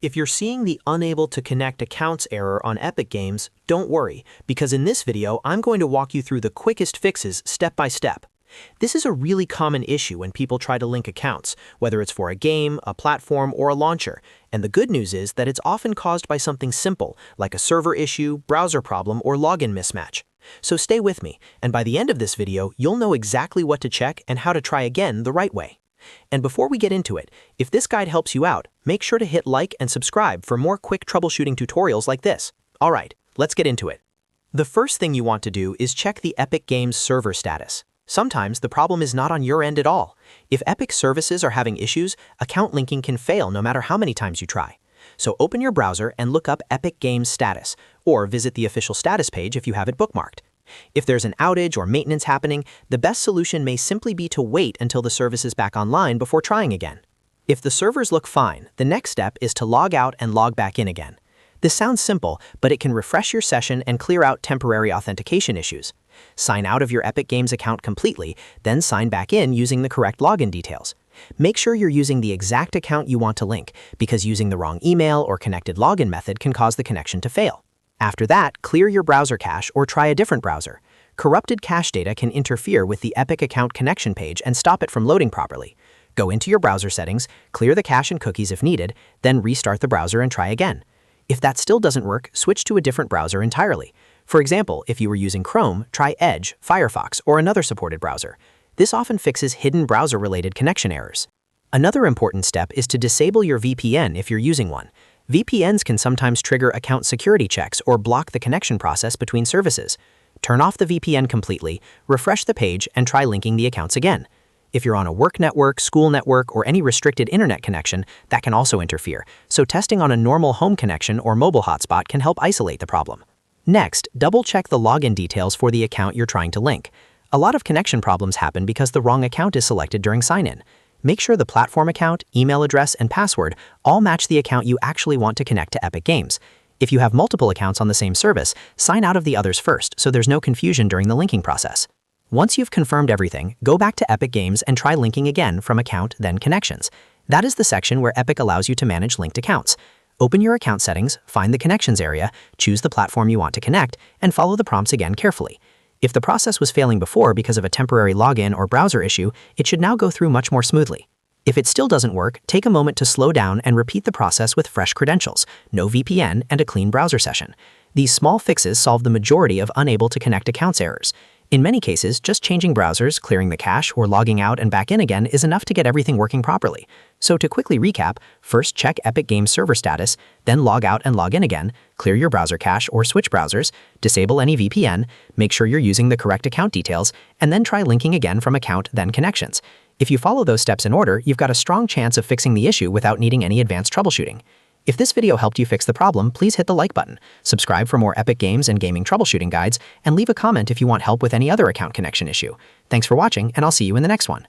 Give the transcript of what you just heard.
If you're seeing the unable to connect accounts error on Epic Games, don't worry, because in this video, I'm going to walk you through the quickest fixes step by step. This is a really common issue when people try to link accounts, whether it's for a game, a platform, or a launcher. And the good news is that it's often caused by something simple, like a server issue, browser problem, or login mismatch. So stay with me, and by the end of this video, you'll know exactly what to check and how to try again the right way. And before we get into it, if this guide helps you out, make sure to hit like and subscribe for more quick troubleshooting tutorials like this. Alright, let's get into it. The first thing you want to do is check the Epic Games server status. Sometimes the problem is not on your end at all. If Epic services are having issues, account linking can fail no matter how many times you try. So open your browser and look up Epic Games status, or visit the official status page if you have it bookmarked. If there's an outage or maintenance happening, the best solution may simply be to wait until the service is back online before trying again. If the servers look fine, the next step is to log out and log back in again. This sounds simple, but it can refresh your session and clear out temporary authentication issues. Sign out of your Epic Games account completely, then sign back in using the correct login details. Make sure you're using the exact account you want to link, because using the wrong email or connected login method can cause the connection to fail. After that, clear your browser cache or try a different browser. Corrupted cache data can interfere with the Epic account connection page and stop it from loading properly. Go into your browser settings, clear the cache and cookies if needed, then restart the browser and try again. If that still doesn't work, switch to a different browser entirely. For example, if you were using Chrome, try Edge, Firefox, or another supported browser. This often fixes hidden browser-related connection errors. Another important step is to disable your VPN if you're using one. VPNs can sometimes trigger account security checks or block the connection process between services. Turn off the VPN completely, refresh the page, and try linking the accounts again. If you're on a work network, school network, or any restricted internet connection, that can also interfere, so testing on a normal home connection or mobile hotspot can help isolate the problem. Next, double-check the login details for the account you're trying to link. A lot of connection problems happen because the wrong account is selected during sign-in. Make sure the platform account, email address, and password all match the account you actually want to connect to Epic Games. If you have multiple accounts on the same service, sign out of the others first so there's no confusion during the linking process. Once you've confirmed everything, go back to Epic Games and try linking again from Account, then Connections. That is the section where Epic allows you to manage linked accounts. Open your account settings, find the Connections area, choose the platform you want to connect, and follow the prompts again carefully. If the process was failing before because of a temporary login or browser issue, it should now go through much more smoothly. If it still doesn't work, take a moment to slow down and repeat the process with fresh credentials, no VPN, and a clean browser session. These small fixes solve the majority of unable to connect accounts errors. In many cases, just changing browsers, clearing the cache, or logging out and back in again is enough to get everything working properly. So to quickly recap, first check Epic Games server status, then log out and log in again, clear your browser cache or switch browsers, disable any VPN, make sure you're using the correct account details, and then try linking again from Account, then Connections. If you follow those steps in order, you've got a strong chance of fixing the issue without needing any advanced troubleshooting. If this video helped you fix the problem, please hit the like button, subscribe for more Epic Games and gaming troubleshooting guides, and leave a comment if you want help with any other account connection issue. Thanks for watching, and I'll see you in the next one.